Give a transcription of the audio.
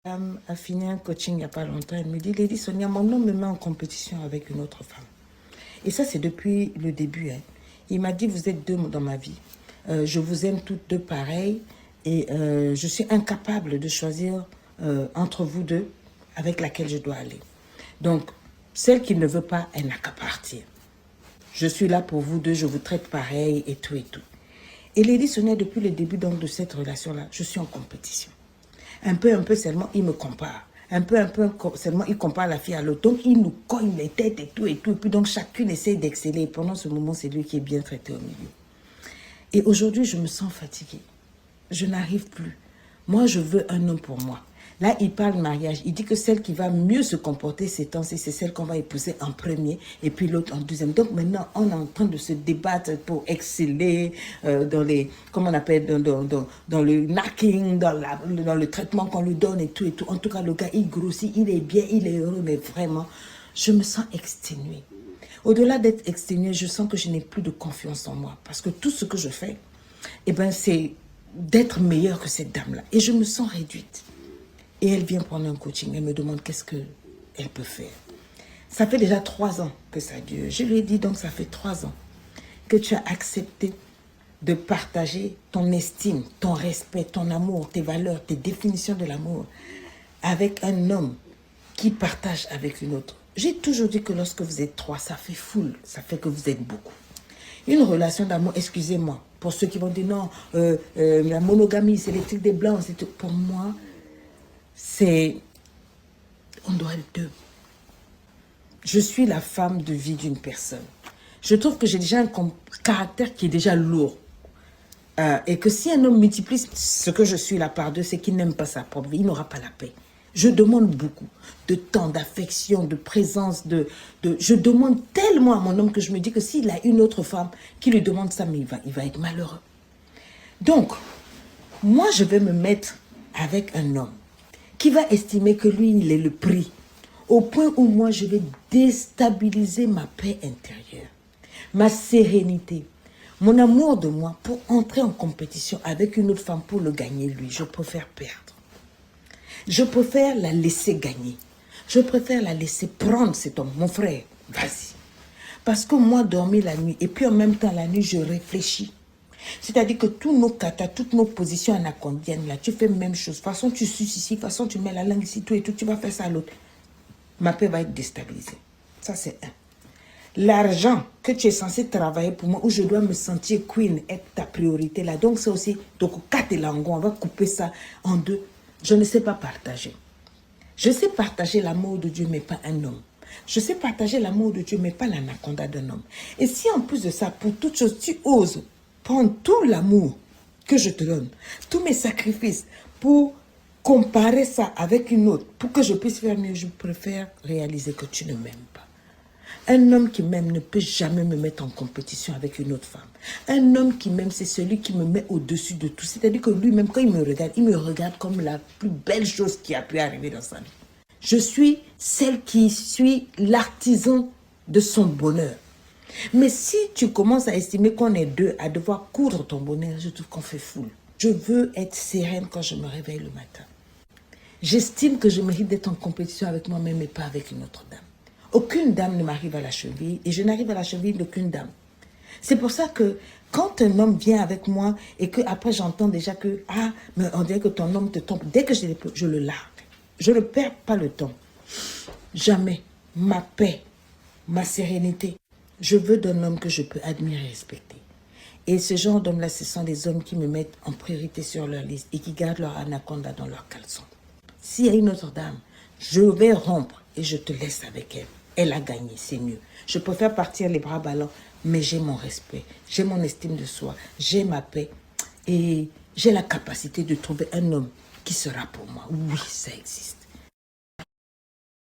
A fini un coaching il n'y a pas longtemps. Elle me dit, Lady Sonia, mon homme me met en compétition avec une autre femme. Et ça, c'est depuis le début. Hein. Il m'a dit, vous êtes deux dans ma vie. Je vous aime toutes deux pareilles. Et je suis incapable de choisir entre vous deux avec laquelle je dois aller. Donc, celle qui ne veut pas, elle n'a qu'à partir. Je suis là pour vous deux, je vous traite pareil et tout et tout. Et Lady Sonia, depuis le début donc, de cette relation-là, je suis en compétition. Un peu seulement, il me compare. Un peu seulement, il compare la fille à l'autre. Donc, il nous cogne les têtes et tout et tout. Et puis, donc, chacune essaie d'exceller. Et pendant ce moment, c'est lui qui est bien traité au milieu. Et aujourd'hui, je me sens fatiguée. Je n'arrive plus. Moi, je veux un homme pour moi. Là, il parle de mariage. Il dit que celle qui va mieux se comporter ces temps-ci, c'est celle qu'on va épouser en premier et puis l'autre en deuxième. Donc maintenant, on est en train de se débattre pour exceller dans les, comment on appelle, dans le knacking, dans le traitement qu'on lui donne et tout et tout. En tout cas, le gars, il grossit, il est bien, il est heureux, mais vraiment, je me sens exténuée. Au-delà d'être exténuée, je sens que je n'ai plus de confiance en moi parce que tout ce que je fais, eh ben, c'est d'être meilleure que cette dame-là. Et je me sens réduite. Et elle vient prendre un coaching. Elle me demande qu'est-ce qu'elle peut faire. Ça fait déjà 3 ans que ça dure. Je lui ai dit donc ça fait 3 ans que tu as accepté de partager ton estime, ton respect, ton amour, tes valeurs, tes définitions de l'amour avec un homme qui partage avec une autre. J'ai toujours dit que lorsque vous êtes 3, ça fait foule. Ça fait que vous êtes beaucoup. Une relation d'amour, excusez-moi, pour ceux qui vont dire non, la monogamie, c'est les trucs des blancs. Pour moi, c'est, on doit être deux. Je suis la femme de vie d'une personne. Je trouve que j'ai déjà un caractère qui est déjà lourd. Et que si un homme multiplie ce que je suis là par deux, c'est qu'il n'aime pas sa propre vie, il n'aura pas la paix. Je demande beaucoup de temps, d'affection, de présence, je demande tellement à mon homme que je me dis que s'il a une autre femme qui lui demande ça, mais il va être malheureux. Donc, moi, je vais me mettre avec un homme qui va estimer que lui, il est le prix, au point où moi, je vais déstabiliser ma paix intérieure, ma sérénité, mon amour de moi pour entrer en compétition avec une autre femme pour le gagner, lui. Je préfère perdre. Je préfère la laisser gagner. Je préfère la laisser prendre cet homme. Mon frère, vas-y. Parce que moi, dormir la nuit, et puis en même temps, la nuit, je réfléchis. C'est-à-dire que tous nos katas, toutes nos positions anacondiennes, là, tu fais la même chose. De toute façon, tu suces ici, de toute façon, tu mets la langue ici, tout et tout, tu vas faire ça à l'autre. Ma paix va être déstabilisée. Ça, c'est un. L'argent que tu es censé travailler pour moi, où je dois me sentir queen, être ta priorité là. Donc, c'est aussi, donc, 4 et langon, on va couper ça en 2. Je ne sais pas partager. Je sais partager l'amour de Dieu, mais pas un homme. Je sais partager l'amour de Dieu, mais pas l'anaconda d'un homme. Et si en plus de ça, pour toute chose, tu oses prendre tout l'amour que je te donne, tous mes sacrifices, pour comparer ça avec une autre, pour que je puisse faire mieux, je préfère réaliser que tu ne m'aimes pas. Un homme qui m'aime ne peut jamais me mettre en compétition avec une autre femme. Un homme qui m'aime, c'est celui qui me met au-dessus de tout. C'est-à-dire que lui-même, quand il me regarde comme la plus belle chose qui a pu arriver dans sa vie. Je suis celle qui suis l'artisan de son bonheur. Mais si tu commences à estimer qu'on est deux, à devoir coudre ton bonheur, je trouve qu'on fait foule. Je veux être sereine quand je me réveille le matin. J'estime que je mérite d'être en compétition avec moi-même et pas avec une autre dame. Aucune dame ne m'arrive à la cheville et je n'arrive à la cheville d'aucune dame. C'est pour ça que quand un homme vient avec moi et que après j'entends déjà que « Ah, mais on dirait que ton homme te trompe », dès que je le largue. Je ne perds pas le temps. Jamais. Ma paix, ma sérénité. Je veux d'un homme que je peux admirer et respecter. Et ce genre d'hommes-là, ce sont des hommes qui me mettent en priorité sur leur liste et qui gardent leur anaconda dans leur caleçon. S'il y a une autre dame, je vais rompre et je te laisse avec elle. Elle a gagné, c'est mieux. Je préfère partir les bras ballants, mais j'ai mon respect, j'ai mon estime de soi, j'ai ma paix et j'ai la capacité de trouver un homme qui sera pour moi. Oui, ça existe.